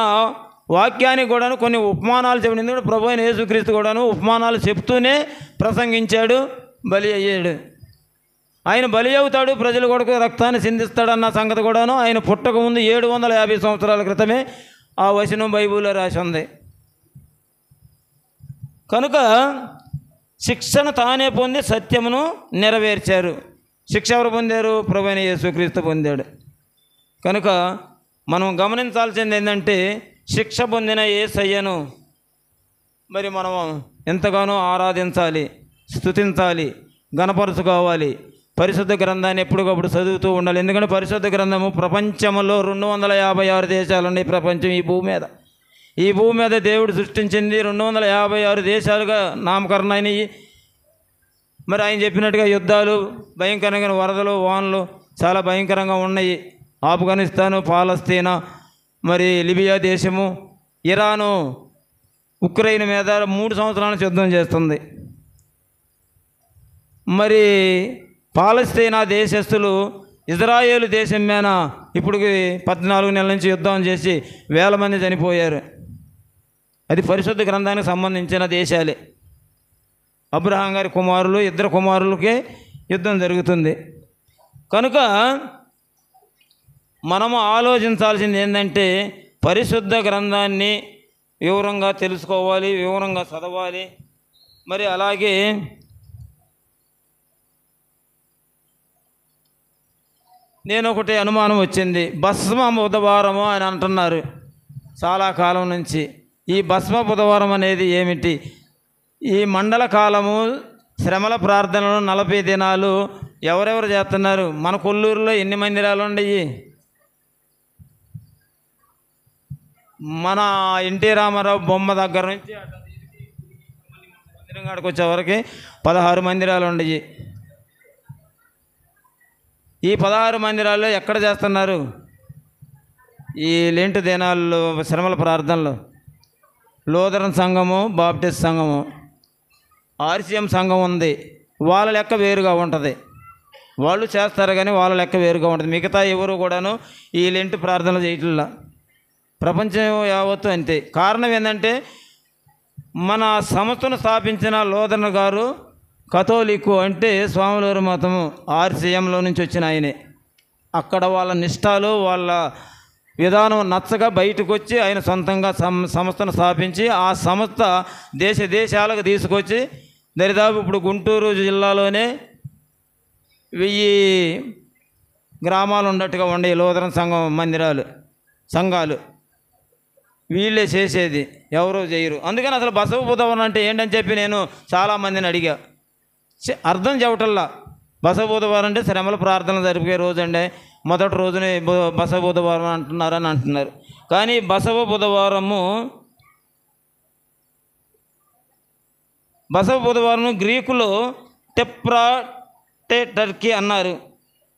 వాక్యానికి కూడాను కొన్ని ఉపమానాలు చెప్పిన, ఎందుకంటే ప్రభువైన యేసుక్రీస్తు కూడాను ఉపమానాలు చెప్తూనే ప్రసంగించాడు, బలి అయ్యాడు. ఆయన బలి అవుతాడు, ప్రజల కొరకు రక్తాన్ని సిందిస్తాడన్న సంగతి కూడాను ఆయన పుట్టక ముందు 750 సంవత్సరాల క్రితమే ఆ వచనం బైబిల్లో రాసి ఉంది. కనుక శిక్షను తానే పొంది సత్యమును నెరవేర్చారు. శిక్ష ఎవరు పొందారు? ప్రభువైన యేసుక్రీస్తు పొందాడు. కనుక మనం గమనించాల్సింది ఏంటంటే శిక్ష పొందిన యేసయ్యను మరి మనం ఎంతగానో ఆరాధించాలి, స్తుతించాలి, గణపరుచుకోవాలి. పరిశుద్ధ గ్రంథాన్ని ఎప్పటికప్పుడు చదువుతూ ఉండాలి. ఎందుకంటే పరిశుద్ధ గ్రంథము ప్రపంచంలో 256 దేశాలు ఉన్నాయి. ప్రపంచం ఈ భూమి మీద దేవుడు సృష్టించింది 256 దేశాలుగా నామకరణ అయినవి. మరి ఆయన చెప్పినట్టుగా యుద్ధాలు, భయంకరమైన వరదలు, వానలు చాలా భయంకరంగా ఉన్నాయి. ఆఫ్ఘనిస్తాను, పాలస్తీనా, మరి లిబియా దేశము, ఇరాను ఉక్రెయిన్ మీద 3 సంవత్సరాల నుంచి యుద్ధం చేస్తుంది. మరి పాలస్తీనా దేశస్తులు ఇజ్రాయేలు దేశం మీద ఇప్పుడు 14 నెలల నుంచి యుద్ధం చేసి 1000 మంది చనిపోయారు. అది పరిశుద్ధ గ్రంథానికి సంబంధించిన దేశాలే. అబ్రహాం గారి కుమారులు, 2 కుమారులకే యుద్ధం జరుగుతుంది. కనుక మనము ఆలోచించాల్సింది ఏంటంటే పరిశుద్ధ గ్రంథాన్ని వివరంగా తెలుసుకోవాలి, వివరంగా చదవాలి. మరి అలాగే నేను ఒకటి అనుమానం వచ్చింది. భస్మ బుధవారము అని అంటున్నారు చాలా కాలం నుంచి. ఈ భస్మ బుధవారం అనేది ఏమిటి? ఈ మండల కాలము శ్రమల ప్రార్థనలు 40 దినాలు ఎవరెవరు చేస్తున్నారు? మన కొల్లూరులో ఎన్ని మందిరాలు ఉన్నాయి? మన ఎన్టీ రామారావు బొమ్మ దగ్గర నుంచి మందిరం కాడికి వచ్చేవరకు 16 మందిరాలు ఉన్నాయి. ఈ 16 మందిరాల్లో ఎక్కడ చేస్తున్నారు ఈ లెంట్ దినాల్లో శ్రమల ప్రార్థనలు? లూథరన్ సంఘము, బాప్టిస్ట్ సంఘము, ఆర్సిఎం సంఘం ఉంది. వాళ్ళ లెక్క వేరుగా ఉంటుంది. వాళ్ళు చేస్తారు కానీ వాళ్ళ లెక్క వేరుగా ఉంటుంది. మిగతా ఎవరు కూడాను ఈ లెంట్ ప్రార్థనలు చేయట్లా. ప్రపంచం యావత్తు అంతే. కారణం ఏంటంటే మన సంస్థను స్థాపించిన లూథరన్ గారు కథోలిక్కు, అంటే స్వాములవారి మతము, ఆర్సిఎంలో నుంచి వచ్చిన ఆయనే. అక్కడ వాళ్ళ నిష్ఠాలు, వాళ్ళ విధానం నచ్చగా బయటకు వచ్చి ఆయన సొంతంగా సంస్థను స్థాపించి ఆ సంస్థ దేశాలకు తీసుకొచ్చి దరిదాపు ఇప్పుడు గుంటూరు జిల్లాలోనే 1000 గ్రామాలు ఉన్నట్టుగా ఉండే లూథరన్ సంఘాలు వీళ్ళే చేసేది, ఎవరో చేయరు. అందుకని అసలు బసవ బుధవారం అంటే ఏంటని చెప్పి నేను చాలామందిని అడిగా. అర్థం చెప్పటల్లా. బసవ బుధవారం అంటే శ్రమల ప్రార్థనలు జరిపే రోజు అండి, మొదటి రోజునే బసవ బుధవారం అంటున్నారని అంటున్నారు. కానీ బసవ బుధవారం గ్రీకులో టెప్రాటెటర్కి అన్నారు.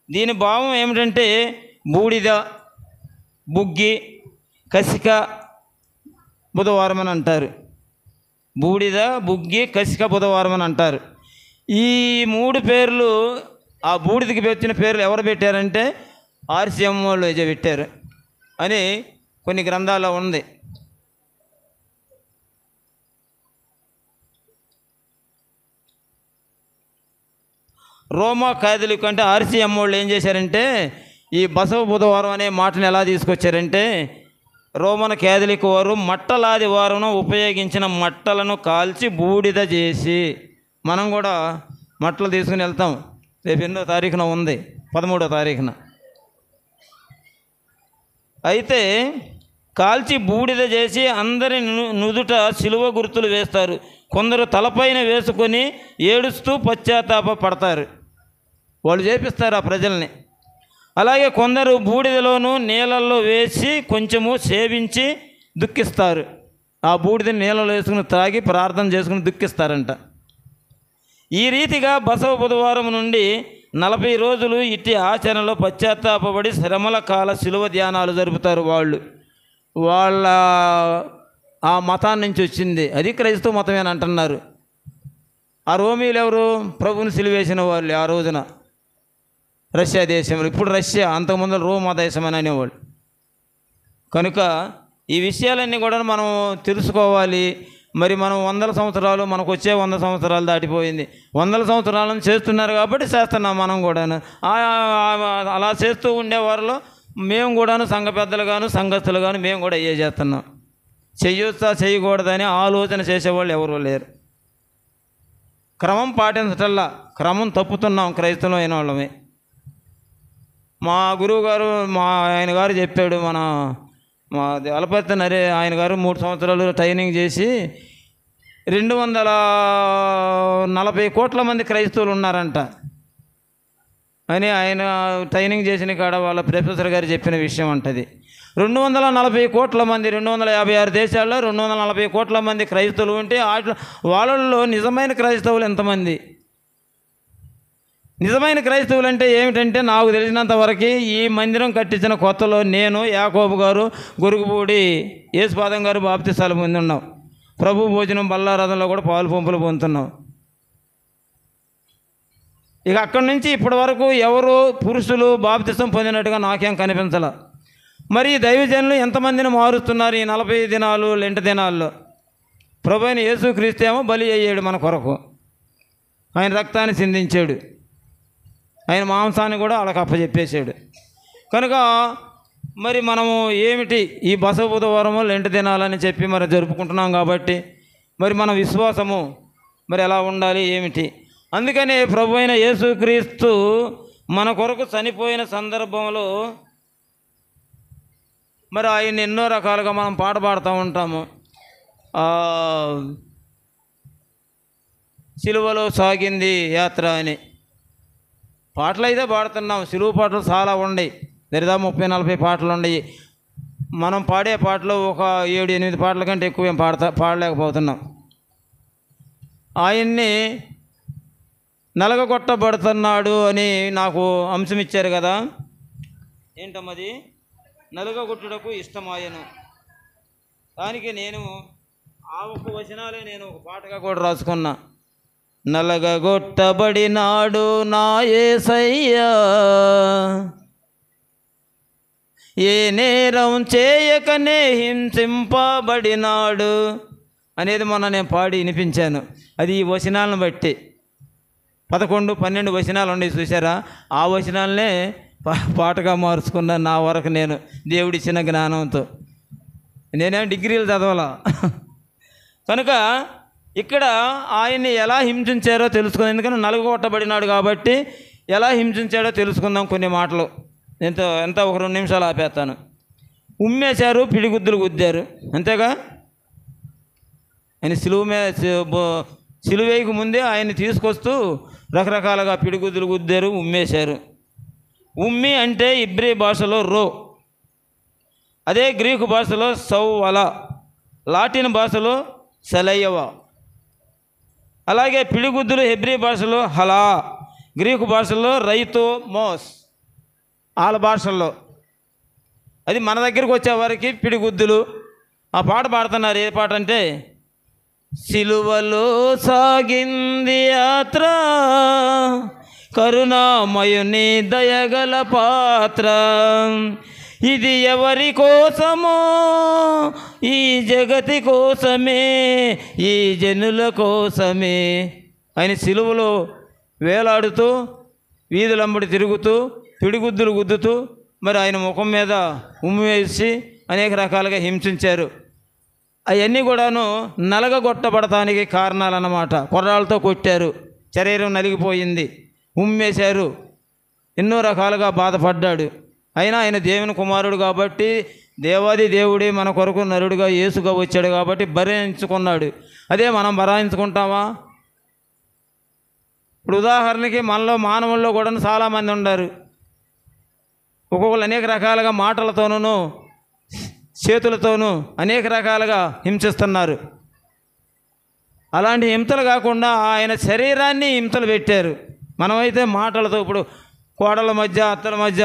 దీని భావం ఏమిటంటే బూడిద, బుగ్గి, కసిక బుధవారం అని అంటారు. బూడిద, బుగ్గి, కసిక బుధవారం అని అంటారు. ఈ 3 పేర్లు, ఆ బూడిదకి వచ్చిన పేర్లు ఎవరు పెట్టారంటే RCM వాళ్ళు పెట్టారు అని కొన్ని గ్రంథాల్లో ఉంది. రోమా కాథలిక్ అంటే RCM వాళ్ళు ఏం చేశారంటే ఈ బసవ బుధవారం అనే మాటను ఎలా తీసుకొచ్చారంటే, రోమన్ కాథలిక్ వారు మట్టలాది వారం ఉపయోగించిన మట్టలను కాల్చి బూడిద చేసి, మనం కూడా మట్టలు తీసుకుని వెళ్తాం. రేపు 8వ తారీఖున ఉంది, 13వ తారీఖున. అయితే కాల్చి బూడిద చేసి అందరి నుదుట శిలువ గుర్తులు వేస్తారు. కొందరు తలపైన వేసుకొని ఏడుస్తూ పశ్చాత్తాప పడతారు. వాళ్ళు చేపిస్తారు ఆ ప్రజల్ని. అలాగే కొందరు బూడిదలోనూ నీళ్ళల్లో వేసి కొంచెము సేవించి దుఃఖిస్తారు. ఆ బూడిదని నీళ్ళలో వేసుకుని తాగి ప్రార్థన చేసుకుని దుఃఖిస్తారంట. ఈ రీతిగా బసవ బుధవారం నుండి 40 రోజులు ఇట్టి ఆచరణలో పశ్చాత్తాపడి శ్రమల కాల శిలువ ధ్యానాలు జరుపుతారు. వాళ్ళ ఆ మతాన్ని నుంచి వచ్చింది. అది క్రైస్తవ మతమేని అంటున్నారు. ఆ రోమీలు ఎవరు? ప్రభువుని సిలువేసిన వాళ్ళు ఆ రోజున రష్యా దేశంలో. ఇప్పుడు రష్యా, అంతకుముందు రోమా దేశం అని అనేవాళ్ళు. కనుక ఈ విషయాలన్నీ కూడా మనం తెలుసుకోవాలి. మరి మనం 100 సంవత్సరాలు, మనకు వచ్చే 100 సంవత్సరాలు దాటిపోయింది. 100 సంవత్సరాలను చేస్తున్నారు కాబట్టి చేస్తున్నాం మనం కూడాను. అలా చేస్తూ ఉండేవారిలో మేము కూడాను సంఘ పెద్దలుగాను సంఘస్థులుగాను మేము కూడా చేస్తున్నాం. చెయ్యొచ్చా చేయకూడదని ఆలోచన చేసేవాళ్ళు ఎవరూ లేరు. క్రమం పాటించటల్లా క్రమం తప్పుతున్నాం క్రైస్తవులు అయిన వాళ్ళమే. మా గురువు గారు, ఆయన గారు చెప్పాడు, మా అలపతి ఆయన గారు 3 సంవత్సరాలు ట్రైనింగ్ చేసి 240 కోట్ల మంది క్రైస్తవులు ఉన్నారంట అని ఆయన ట్రైనింగ్ చేసిన కాడ వాళ్ళ ప్రొఫెసర్ గారు చెప్పిన విషయం అంటది. 240 కోట్ల మంది, 256 దేశాల్లో 240 కోట్ల మంది క్రైస్తవులు ఉంటే వాళ్ళల్లో నిజమైన క్రైస్తవులు ఎంతమంది? నిజమైన క్రైస్తవులు అంటే ఏమిటంటే, నాకు తెలిసినంతవరకు ఈ మందిరం కట్టించిన కొత్తలో నేను, యాకోబు గారు, గురుగుపూడి యేసుపాదం గారు బాప్తిసాలు పొంది ఉన్నాం. ప్రభు భోజనం బల్లారాధనలో కూడా పాలు పంపులు పొందుతున్నాం. ఇక అక్కడి నుంచి ఇప్పటి వరకు ఎవరు పురుషులు బాప్తిసం పొందినట్టుగా నాకేం కనిపించాల. మరి దైవజనులు ఎంతమందిని మారుస్తున్నారు ఈ 40 దినాలు లెంట దినాల్లో? ప్రభు అయిన యేసుక్రీస్తు ఏమో బలి అయ్యాడు మన కొరకు. ఆయన రక్తాన్ని చిందించాడు, ఆయన మాంసాన్ని కూడా వాళ్ళకి అప్పచెప్పేశాడు. కనుక మరి మనము ఏమిటి ఈ బసవ బుధవారము లెంట దినాలని చెప్పి మరి జరుపుకుంటున్నాం కాబట్టి మరి మన విశ్వాసము మరి ఎలా ఉండాలి ఏమిటి? అందుకనే ప్రభు అయిన యేసుక్రీస్తు మన కొరకు చనిపోయిన సందర్భంలో మరి ఆయన ఎన్నో రకాలుగా మనం పాట పాడుతూ ఉంటాము. సిలువలో సాగింది యాత్ర అని పాటలు అయితే పాడుతున్నాం. సిలువ పాటలు చాలా ఉన్నాయి, దరిదాపు 30-40 పాటలు ఉన్నాయి. మనం పాడే పాటలు ఒక 7-8 పాటల కంటే ఎక్కువ ఏం పాడలేకపోతున్నాం. ఆయన్ని నలగగొట్టబడుతున్నాడు అని నాకు అంశం ఇచ్చారు కదా, ఏంటమ్మది? నలుగగొట్టుటకు ఇష్టమాయను. దానికి నేను ఆ ఒక్క వచనాలే నేను ఒక పాటగా కూడా రాసుకున్నా. నలగగొట్టబడినాడు నా యేసయ్యా, ఏ నేరం చేయకనే హింసింపబడినాడు అనేది మొన్న నేను పాడి వినిపించాను. అది ఈ వచనాలను బట్టి 11-12 వచనాలు ఉన్నాయి చూసారా? ఆ వచనాలనే పాటగా మార్చుకున్నాను నా వరకు నేను దేవుడిచ్చిన జ్ఞానంతో. నేనేం డిగ్రీలు చదవాలా. కనుక ఇక్కడ ఆయన్ని ఎలా హింసించారో తెలుసుకుందాం. ఎందుకంటే నలుగొట్టబడినాడు కాబట్టి ఎలా హింసించాడో తెలుసుకుందాం కొన్ని మాటలు. ఎంత ఒక 2 నిమిషాలు ఆపేస్తాను. ఉమ్మేశారు, పిడిగుద్దులు గుద్దారు, అంతేగా. ఆయన సిలువేయకు ముందే ఆయన్ని తీసుకొస్తూ రకరకాలుగా పిడిగుద్దులు గుద్దారు, ఉమ్మేశారు. ఉమ్మి అంటే ఇబ్రీ భాషలో రో, అదే గ్రీకు భాషలో సౌవల, లాటిన్ భాషలో సెలయవ. అలాగే పిడిగుద్దులు హెబ్రీ భాషలో హలా, గ్రీకు భాషలో రైతో మోస్, వాళ్ళ భాషల్లో. అది మన దగ్గరికి వచ్చేవారికి పిడిగుద్దులు. ఆ పాట పాడుతున్నారు. ఏ పాట అంటే, సిలువలో సాగింది యాత్ర, కరుణామయుని దయగల పాత్ర, ఇది ఎవరి కోసమో, ఈ జగతి కోసమే, ఈ జనుల కోసమే. ఆయన సిలువలో వేలాడుతూ వీధులంబడి తిరుగుతూ పిడిగుద్దులు గుద్దుతూ మరి ఆయన ముఖం మీద ఉమ్మి వేసి అనేక రకాలుగా హింసించారు. అవన్నీ కూడాను నలగగొట్టబడటానికి కారణాలన్నమాట. కొర్రాలతో కొట్టారు, శరీరం నలిగిపోయింది, ఉమ్మేశారు, ఎన్నో రకాలుగా బాధపడ్డాడు. అయినా ఆయన దేవుని కుమారుడు కాబట్టి, దేవాది దేవుడే మన కొరకు నరుడుగా యేసుగా వచ్చాడు కాబట్టి భరించుకున్నాడు. అదే మనం భరాయించుకుంటామా? ఇప్పుడు ఉదాహరణకి మనలో మానవుల్లో కూడా చాలామంది ఉన్నారు. ఒక్కొక్కరు అనేక రకాలుగా మాటలతోనూ చేతులతోనూ అనేక రకాలుగా హింసిస్తున్నారు. అలాంటి హింసలు కాకుండా ఆయన శరీరాన్ని హింసలు పెట్టారు. మనమైతే మాటలతో, ఇప్పుడు కోడల మధ్య, అత్తల మధ్య,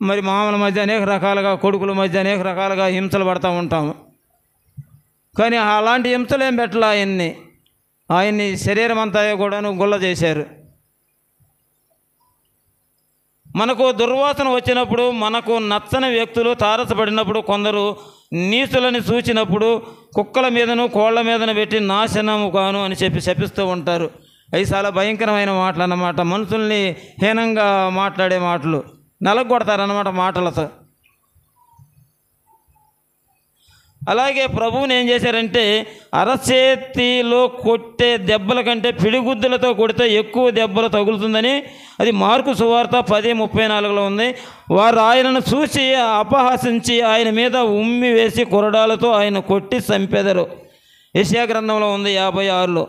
మరి మామల మధ్య అనేక రకాలుగా, కొడుకుల మధ్య అనేక రకాలుగా హింసలు పడుతూ ఉంటాము. కానీ అలాంటి హింసలు ఏం పెట్టలే ఆయన్ని శరీరం అంతా కూడాను గుల్ల చేశారు. మనకు దుర్వాసన వచ్చినప్పుడు, మనకు నచ్చని వ్యక్తులు తారసపడినప్పుడు, కొందరు నీచులని చూచినప్పుడు కుక్కల మీదను కోళ్ల మీదను పెట్టి నాశనము కాను అని చెప్పి శపిస్తూ ఉంటారు. అవి చాలా భయంకరమైన మాటలు అన్నమాట. మనుషుల్ని హీనంగా మాట్లాడే మాటలు, నలగొడతారన్నమాట మాటలతో. అలాగే ప్రభువుని ఏం చేశారంటే, అరచేతిలో కొట్టే దెబ్బల కంటే పిడిగుద్దులతో కొడితే ఎక్కువ దెబ్బలు తగులుతుందని, అది మార్కు సువార్త 10:34లో ఉంది. వారు ఆయనను చూసి అపహసించి ఆయన మీద ఉమ్మి వేసి కొరడాలతో ఆయన కొట్టి చంపెదరు. యెషయా గ్రంథంలో ఉంది 56లో.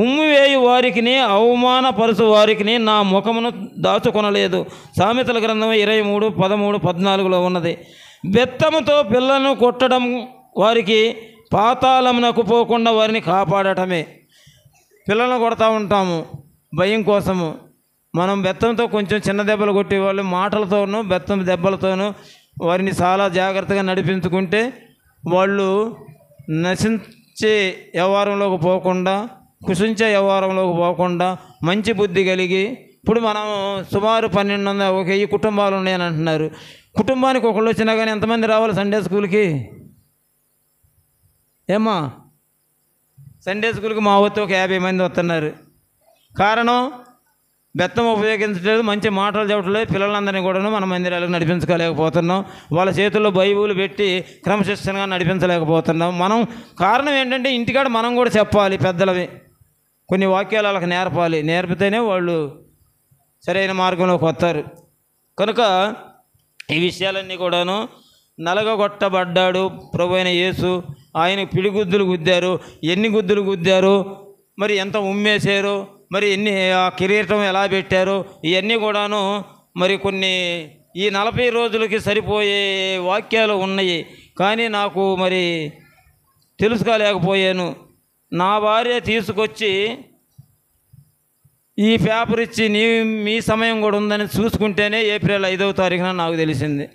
ఉమ్మి వేయి వారికిని అవమానపరుచు వారికిని నా ముఖమును దాచుకొనలేదు. సామెతల గ్రంథం 23:13-14లో ఉన్నది. బెత్తముతో పిల్లలను కొట్టడం వారికి పాతాళమునకు పోకుండా వారిని కాపాడటమే. పిల్లలను కొడతా ఉంటాము భయం కోసము. మనం బెత్తంతో కొంచెం చిన్న దెబ్బలు కొట్టేవాళ్ళు మాటలతోనూ బెత్తం దెబ్బలతోనూ వారిని చాలా జాగ్రత్తగా నడిపించుకుంటే వాళ్ళు నశించే వ్యవహారంలోకి పోకుండా, కుషించే వ్యవహారంలోకి పోకుండా మంచి బుద్ధి కలిగి, ఇప్పుడు మనం సుమారు 1200 కుటుంబాలు ఉన్నాయని అంటున్నారు. కుటుంబానికి ఒకళ్ళు వచ్చినా కానీ ఎంతమంది రావాలి సండే స్కూల్కి? ఏమ్మా, సండే స్కూల్కి మా వద్ద ఒక 50 మంది వస్తున్నారు. కారణం బెత్తం ఉపయోగించలేదు, మంచి మాటలు చెప్పట్లేదు. పిల్లలందరినీ కూడా మన మందిరాలకు నడిపించలేకపోతున్నాం. వాళ్ళ చేతుల్లో బైబుల్ పెట్టి క్రమశిక్షణగా నడిపించలేకపోతున్నాం. మనం కారణం ఏంటంటే, ఇంటికాడ మనం కూడా చెప్పాలి, పెద్దలవి కొన్ని వాక్యాలు వాళ్ళకి నేర్పాలి. నేర్పితేనే వాళ్ళు సరైన మార్గంలోకి వస్తారు. కనుక ఈ విషయాలన్నీ కూడాను నలగొట్టబడ్డాడు ప్రభు అయిన యేసు. ఆయన పిడిగుద్దులు గుద్దారు. ఎన్ని గుద్దులు గుద్దారు, మరి ఎంత ఉమ్మేశారు, మరి ఆ కిరీటం ఎలా పెట్టారు, ఇవన్నీ కూడాను మరి కొన్ని ఈ 40 రోజులకి సరిపోయే వాక్యాలు ఉన్నాయి. కానీ నాకు మరి తెలుసుకోలేకపోయాను. నా భార్య తీసుకొచ్చి ఈ పేపర్ ఇచ్చి మీ సమయం కూడా ఉందని చూసుకుంటేనే ఏప్రిల్ 5వ తారీఖున నాకు తెలిసింది.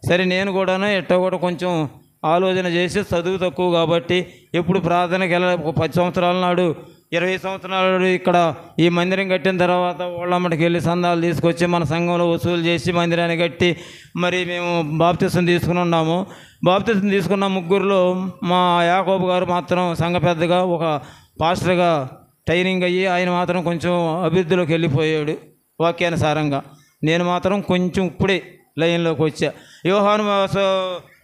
సరే, నేను కూడాను ఎట్టో కూడా కొంచెం ఆలోచన చేసి, చదువు తక్కువ కాబట్టి ఎప్పుడు ప్రార్థనకి వెళ్ళ 10 సంవత్సరాల నాడు, 20 సంవత్సరాల నాడు ఇక్కడ ఈ మందిరం కట్టిన తర్వాత ఓళ్ళమ్మటికి వెళ్ళి సందాలు తీసుకొచ్చి మన సంఘంలో వసూలు చేసి మందిరాన్ని కట్టి మరి మేము బాప్తిసం తీసుకుని ఉన్నాము. బాప్తిసం తీసుకున్న ముగ్గురులో మా యాకోబు గారు మాత్రం సంఘ పెద్దగా, ఒక పాస్టర్గా ట్రైనింగ్ అయ్యి ఆయన మాత్రం కొంచెం అభివృద్ధిలోకి వెళ్ళిపోయాడు వాక్యానుసారంగా. నేను మాత్రం కొంచెం ఇప్పుడే లైన్లోకి వచ్చా. యోహాను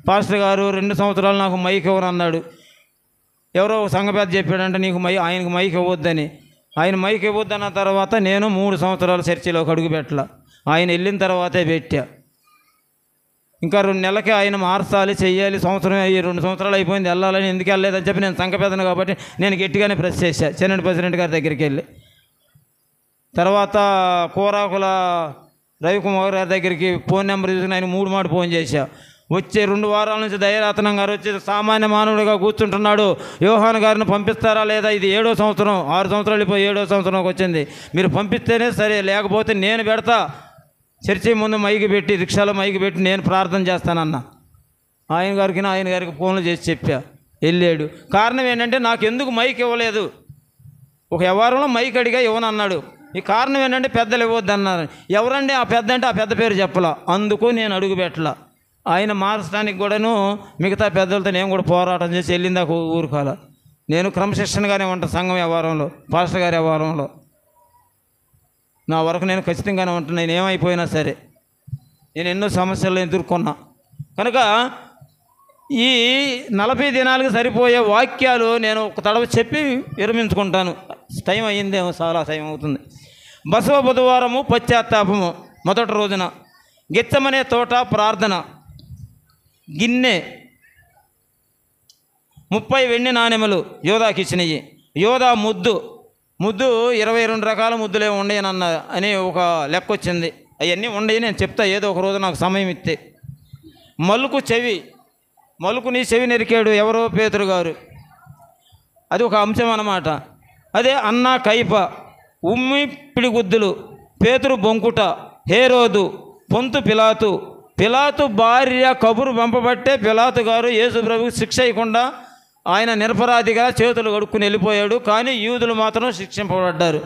పాస్టర్ గారు 2 సంవత్సరాలు నాకు మైక్ ఇవ్వను అన్నాడు. ఎవరో సంఘ పెద్ద చెప్పాడంటే నీకు ఆయనకు మైక్ ఇవ్వద్దని. ఆయన మైక్ ఇవ్వద్దన్న తర్వాత నేను 3 సంవత్సరాలు చర్చిలోకి అడుగు పెట్టాల. ఆయన వెళ్ళిన తర్వాతే పెట్టా. ఇంకా 2 నెలలకి ఆయన మార్చాలి, చెయ్యాలి, సంవత్సరం 2 సంవత్సరాలు అయిపోయింది, వెళ్ళాలని ఎందుకు వెళ్ళలేదని చెప్పి నేను సంఘ పెద్దను కాబట్టి నేను గట్టిగానే ప్రెస్ చేశా చెన్నై ప్రెసిడెంట్ గారి దగ్గరికి వెళ్ళి. తర్వాత కూరాకుల రవికుమార్ గారి దగ్గరికి ఫోన్ నెంబర్ తీసుకుని ఆయన 3 మాట ఫోన్ చేశా. వచ్చే 2 వారాల నుంచి దయారత్నం గారు వచ్చి సామాన్య మానవుడిగా కూర్చుంటున్నాడు, యోహాను గారిని పంపిస్తారా లేదా, ఇది 7వ సంవత్సరం, 6 సంవత్సరాలు అయిపోయి 7వ సంవత్సరంకి వచ్చింది, మీరు పంపిస్తేనే సరే, లేకపోతే నేను పెడతా, చర్చి ముందు మైకి పెట్టి రిక్షాలో మైకి పెట్టి నేను ప్రార్థన చేస్తానన్నా. ఆయన గారికి ఫోన్లు చేసి చెప్పా. వెళ్ళాడు. కారణం ఏంటంటే నాకు ఎందుకు మైక్ ఇవ్వలేదు, ఒక వ్యవహారంలో మైక్ అడిగా ఇవ్వనన్నాడు. ఈ కారణం ఏంటంటే పెద్దలు ఇవ్వద్దు అన్నారు. ఎవరండి ఆ పెద్ద అంటే ఆ పెద్ద పేరు చెప్పలా, అందుకు నేను అడుగు పెట్టలా. ఆయన మార్చడానికి కూడాను మిగతా పెద్దలతో నేను కూడా పోరాటం చేసి వెళ్ళిందాక ఊరుకోవాల. నేను క్రమశిక్షణగానే ఉంటాను సంఘం వ్యవహారంలో, పాస్టర్ గారి వ్యవహారంలో నా వరకు నేను ఖచ్చితంగానే ఉంటాను. నేను ఏమైపోయినా సరే నేను ఎన్నో సమస్యలు ఎదుర్కొన్నా. కనుక ఈ 40 దినాలకు సరిపోయే వాక్యాలు నేను ఒక తడవ చెప్పి విరమించుకుంటాను. టైం అయ్యిందేమో, చాలా టైం అవుతుంది. బసవ బుధవారము పశ్చాత్తాపము. మొదటి రోజున గెచ్చమనే తోట ప్రార్థన, గిన్నె 30 వెండి నాణెములు యోధాకి ఇచ్చినవి. యోధా ముద్దు 22 రకాల ముద్దులే ఉండేనన్న అని ఒక లెక్క వచ్చింది. అవన్నీ ఉండయి, నేను చెప్తా ఏదో ఒక రోజు నాకు సమయం ఇస్తే. మలుకుని చెవి నెరికాడు ఎవరో పేతురు గారు, అది ఒక అంశం అన్నమాట. అదే అన్న కైప, ఉమ్మి పిడిగుద్దులు, పేతురు బొంకుట, హేరోదు, పొంతు పిలాతు భార్య కబురు పంపబట్టే పిలాతు గారు యేసు ప్రభుకి శిక్ష ఇవ్వకుండా ఆయన నిరపరాధిగా చేతులు కడుక్కుని వెళ్ళిపోయాడు. కానీ యూదులు మాత్రం శిక్షింపబడ్డారు.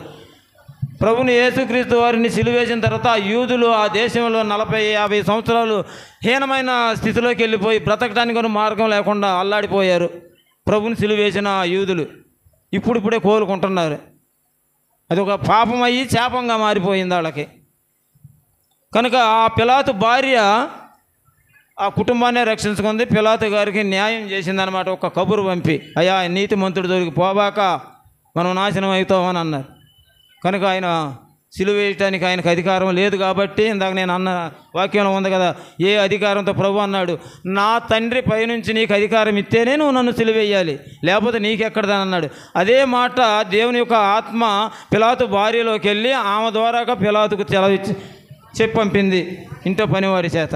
ప్రభుని యేసుక్రీస్తు వారిని సిలువేసిన తర్వాత ఆ యూదులు ఆ దేశంలో 40-50 సంవత్సరాలు హీనమైన స్థితిలోకి వెళ్ళిపోయి బ్రతకడానికి మార్గం లేకుండా అల్లాడిపోయారు. ప్రభుని సిలువేసిన ఆ యూదులు ఇప్పుడిప్పుడే కోలుకుంటున్నారు. అది ఒక పాపం అయ్యి శాపంగా మారిపోయింది వాళ్ళకి. కనుక ఆ పిలాతు భార్య ఆ కుటుంబాన్ని రక్షించుకుంది. పిలాతు గారికి న్యాయం చేసిందనమాట. ఒక కబురు పంపి, అయ్యా నీతిమంతుడు దొరికి పోబాక మనం నాశనం అవుతామని అన్నారు. కనుక ఆయన సిలువ వేయటానికి ఆయనకు అధికారం లేదు కాబట్టి, ఇందాక నేను అన్న వాక్యంలో ఉంది కదా, ఏ అధికారంతో ప్రభు అన్నాడు, నా తండ్రి పైనుంచి నీకు అధికారం ఇస్తేనే నువ్వు నన్ను సిలువేయాలి, లేకపోతే నీకెక్కడదని అన్నాడు. అదే మాట దేవుని యొక్క ఆత్మ పిలాతు భార్యలోకి వెళ్ళి ఆమె ద్వారాగా పిలాతుకు చెప్పి పంపింది ఇంట్లో పనివారి చేత.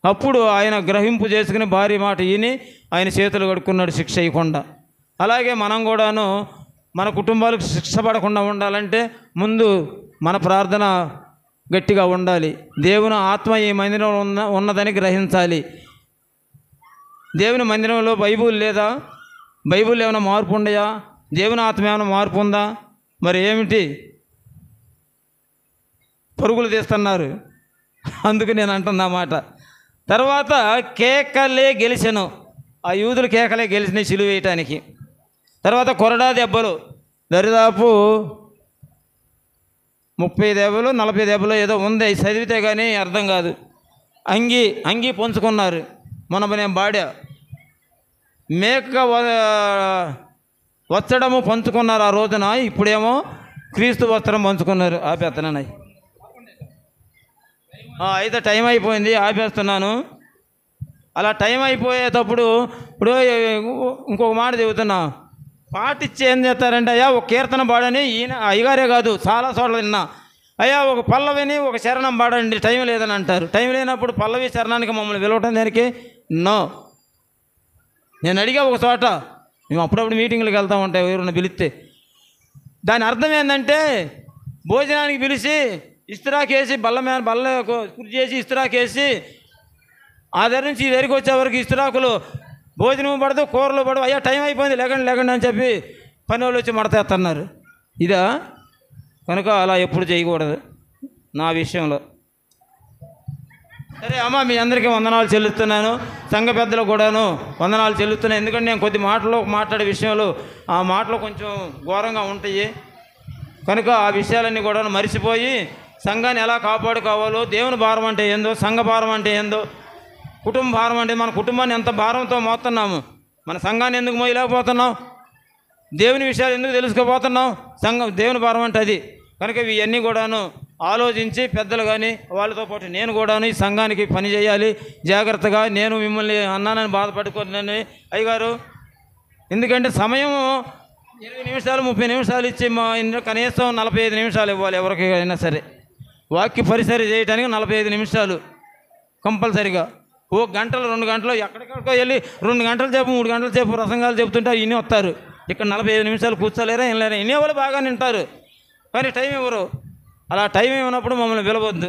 అప్పుడు ఆయన గ్రహింపు చేసుకుని భార్య మాట విని ఆయన చేతులు కడుక్కున్నాడు శిక్ష ఇవ్వకుండా. అలాగే మనం కూడాను మన కుటుంబాలకు శిక్ష పడకుండా ఉండాలంటే ముందు మన ప్రార్థన గట్టిగా ఉండాలి. దేవుని ఆత్మ ఈ మందిరంలో ఉన్నదని గ్రహించాలి. దేవుని మందిరంలో బైబుల్ లేదా? బైబుల్ ఏమైనా మార్పు ఉండయా? దేవుని ఆత్మ ఏమైనా మార్పు ఉందా? మరి ఏమిటి? పరుగులు తీస్తున్నారు. అందుకు నేను అంటున్నా మాట. తర్వాత కేకలే గెలిచెను, ఆ యూదులు కేకలే గెలిచినాయి సిలువ వేయటానికి. తర్వాత కొరడా దెబ్బలు, దరిదాపు 30 దెబ్బలు 40 దెబ్బలు ఏదో ఉంది, చదివితే కానీ అర్థం కాదు. అంగి పంచుకున్నారు. నేను బాడా మేక వస్త్రము పంచుకున్నారు ఆ రోజున. ఇప్పుడేమో క్రీస్తు వస్త్రం పంచుకున్నారు. ఆపేస్తున్నాయి. అయితే టైం అయిపోయింది, ఆపేస్తున్నాను. అలా టైం అయిపోయేటప్పుడు ఇప్పుడు ఇంకొక మాట చెబుతున్నా. పాటిచ్చి ఏం చేస్తారంటే, అయ్యా ఒక కీర్తన పాడని ఈయన అయ్యగారే కాదు చాలా చోట్ల విన్నా, అయ్యా ఒక పల్లవిని ఒక చరణం పాడండి, టైం లేదని అంటారు. టైం లేనప్పుడు పల్లవి చరణానికి మమ్మల్ని పిలవటం దానికి నో. నేను అడిగా ఒక చోట, మేము అప్పుడప్పుడు మీటింగ్లకు వెళ్తూ ఉంటాయి ఎవరైనా పిలిస్తే, దాని అర్థం ఏంటంటే భోజనానికి పిలిచి ఇస్త్రాకేసి బల్ల కుర్చీ చేసి ఇస్త్రాకేసి ఆ దగ్గర నుంచి ఈ దగ్గరికి వచ్చే వరకు ఇస్త్రాకులు భోజనం పడదు, కూరలు పడవు. అయ్యా టైం అయిపోయింది లేకండి అని చెప్పి పని వాళ్ళు వచ్చి మడతేస్తున్నారు. ఇదా? కనుక అలా ఎప్పుడు చేయకూడదు నా విషయంలో. సరే అమ్మ, మీ అందరికీ వందనాలు చెల్లిస్తున్నాను. సంఘ పెద్దలకు కూడాను వందనాలు చెల్లిస్తున్నాను. ఎందుకంటే నేను కొద్ది మాట్లాడే విషయాలు ఆ మాటలు కొంచెం ఘోరంగా ఉంటాయి. కనుక ఆ విషయాలన్నీ కూడా మరిచిపోయి సంఘాన్ని ఎలా కాపాడుకోవాలో, దేవుని భారం అంటే ఏందో, సంఘ భారం అంటే ఏందో, కుటుంబ భారం అంటే మన కుటుంబాన్ని ఎంత భారంతో మోస్తున్నాము, మన సంఘాన్ని ఎందుకు మోయలేకపోతున్నాం, దేవుని విషయాలు ఎందుకు తెలుసుకోపోతున్నాం, సంఘం దేవుని భారం అంటే అది. కనుక ఇవన్నీ కూడాను ఆలోచించి పెద్దలు కానీ వాళ్ళతో పాటు నేను కూడాను ఈ సంఘానికి పని చేయాలి జాగ్రత్తగా. నేను మిమ్మల్ని అన్నానని బాధపడుకోలేని అయ్యగారు, ఎందుకంటే సమయం 20 నిమిషాలు 30 నిమిషాలు ఇచ్చి మా ఇంట్లో కనీసం 45 నిమిషాలు ఇవ్వాలి ఎవరికి అయినా సరే. వాక్య పరిసరి చేయడానికి 45 నిమిషాలు కంపల్సరిగా. ఓ గంటలు 2 గంటలు ఎక్కడికక్కడికో వెళ్ళి 2 గంటల సేపు 3 గంటల సేపు ప్రసంగాలు చెబుతుంటే ఇన్ని వస్తారు. ఇక్కడ 45 నిమిషాలు కూర్చోలేరా, ఏం లేరా, ఇన్ని వాళ్ళు బాగా వింటారు కానీ టైం ఇవ్వరు. అలా టైం ఇవ్వనప్పుడు మమ్మల్ని పిలవద్దు.